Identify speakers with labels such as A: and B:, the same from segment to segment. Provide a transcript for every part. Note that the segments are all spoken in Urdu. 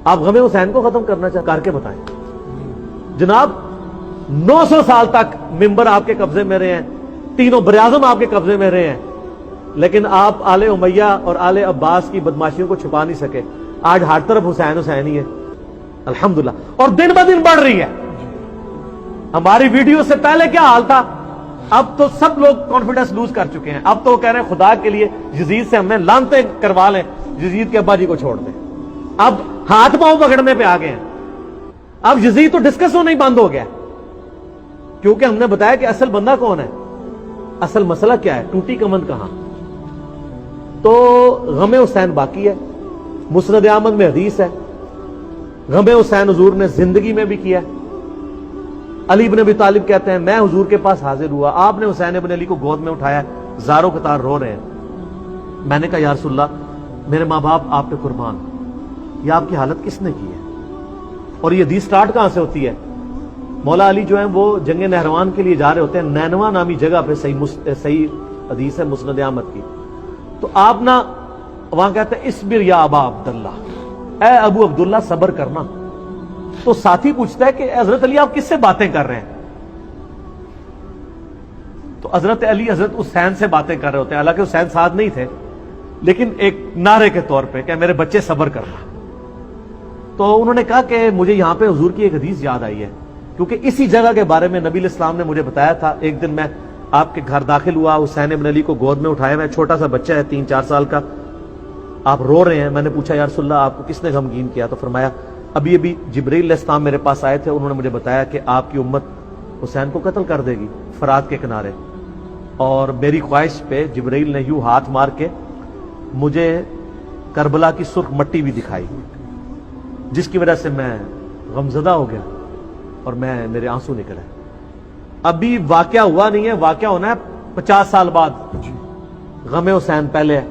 A: آپ غم حسین کو ختم کرنا چاہتے کر کے بتائیں جناب. 900 سال تک ممبر آپ کے قبضے میں رہے ہیں, تینوں براعظم آپ کے قبضے میں رہے ہیں, لیکن آپ آل امیہ اور آل عباس کی بدماشیوں کو چھپا نہیں سکے. آج ہر طرف حسین حسین ہی ہے الحمدللہ, اور دن بہ دن بڑھ رہی ہے. ہماری ویڈیو سے پہلے کیا حال تھا, اب تو سب لوگ کانفیڈنس لوز کر چکے ہیں. اب تو وہ کہہ رہے ہیں خدا کے لیے یزید سے ہمیں لعنتیں کروا لیں, یزید کے ابا جی کو چھوڑ دیں. اب ہاتھ پاؤں پکڑنے پہ آ گئے ہیں. اب یزید تو ڈسکس ہونا ہی بند ہو گیا, کیونکہ ہم نے بتایا کہ اصل بندہ کون ہے, اصل مسئلہ کیا ہے, ٹوٹی کمند کہاں. تو غم حسین باقی ہے. مسند احمد میں حدیث ہے, غم حسین حضور نے زندگی میں بھی کیا ہے. علی بن ابی طالب کہتے ہیں میں حضور کے پاس حاضر ہوا, آپ نے حسین ابن علی کو گود میں اٹھایا, زاروں قطار رو رہے ہیں. میں نے کہا یا رسول اللہ میرے ماں باپ آپ پہ قربان, یہ آپ کی حالت کس نے کی ہے. اور یہ حدیث سٹارٹ کہاں سے ہوتی ہے, مولا علی جو ہیں وہ جنگ نہروان کے لیے جا رہے ہوتے ہیں, نینوا نامی جگہ پہ. صحیح حدیث ہے مسند احمد کی. تو آپ نا وہاں کہتے ہیں اصبر یا ابا عبداللہ, اے ابو عبداللہ صبر کرنا. تو ساتھی پوچھتا ہے کہ حضرت علی آپ کس سے باتیں کر رہے ہیں. تو حضرت علی حضرت حسین سے باتیں کر رہے ہوتے ہیں, حالانکہ حسین ساتھ نہیں تھے, لیکن ایک نعرے کے طور پہ کہ میرے بچے صبر کرنا. تو انہوں نے کہا کہ مجھے یہاں پہ حضور کی ایک حدیث یاد آئی ہے, کیونکہ اسی جگہ کے بارے میں نبی علیہ السلام نے مجھے بتایا تھا. ایک دن میں آپ کے گھر داخل ہوا, حسین ابن علی کو گود میں اٹھایا, میں چھوٹا سا بچہ ہے 3-4 سال کا, آپ رو رہے ہیں. میں نے پوچھا یا رسول اللہ آپ کو کس نے غمگین کیا, تو فرمایا ابھی جبرائیل علیہ السلام میرے پاس آئے تھے, انہوں نے مجھے بتایا کہ آپ کی امت حسین کو قتل کر دے گی فرات کے کنارے. اور میری خواہش پہ جبرائیل نے یوں ہاتھ مار کے مجھے کربلا کی سرخ مٹی بھی دکھائی, جس کی وجہ سے میں غمزدہ ہو گیا اور میرے آنسو نکلے. ابھی واقعہ ہوا نہیں ہے, واقعہ ہونا ہے 50 سال بعد. غم حسین پہلے ہے.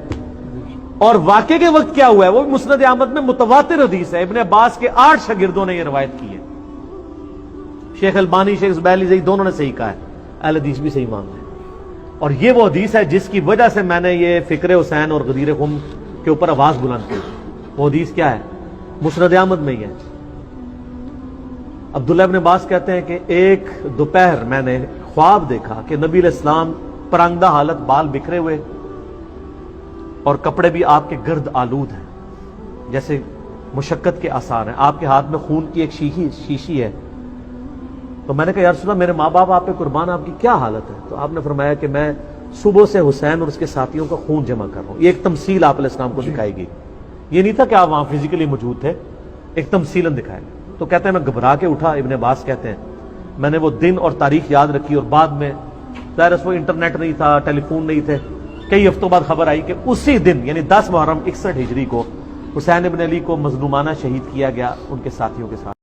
A: اور واقعے کے وقت کیا ہوا ہے وہ مسند احمد میں متواتر حدیث ہے. ابن عباس کے 8 شاگردوں نے یہ روایت کی ہے. شیخ البانی, شیخ زبیلی زئی دونوں نے صحیح کہا ہے, اہل حدیث بھی صحیح مانتے ہیں. اور یہ وہ حدیث ہے جس کی وجہ سے میں نے یہ فکر حسین اور غدیر خم کے اوپر آواز بلند کی. وہ حدیث کیا ہے, مسند احمد میں ہی ہے. عبداللہ ابن عباس کہتے ہیں کہ ایک دوپہر میں نے خواب دیکھا کہ نبی علیہ السلام پرانگدہ حالت, بال بکھرے ہوئے اور کپڑے بھی آپ کے گرد آلود ہیں, جیسے مشقت کے آثار ہیں. آپ کے ہاتھ میں خون کی ایک شیشی ہے. تو میں نے کہا یا رسول اللہ میرے ماں باپ آپ پہ قربان, آپ کی کیا حالت ہے. تو آپ نے فرمایا کہ میں صبح سے حسین اور اس کے ساتھیوں کا خون جمع کر رہا ہوں. یہ ایک تمثیل آپ علیہ السلام کو دکھائی گئی, یہ نہیں تھا کہ آپ وہاں فزیکلی موجود تھے, ایک تمثیلاً دکھایا. تو کہتے ہیں میں گھبرا کے اٹھا, ابن عباس کہتے ہیں میں نے وہ دن اور تاریخ یاد رکھی, اور بعد میں ظاہر وہ انٹرنیٹ نہیں تھا, ٹیلی فون نہیں تھے, کئی ہفتوں بعد خبر آئی کہ اسی دن یعنی 10 محرم 61 ہجری کو حسین ابن علی کو مظلومانہ شہید کیا گیا ان کے ساتھیوں کے ساتھ.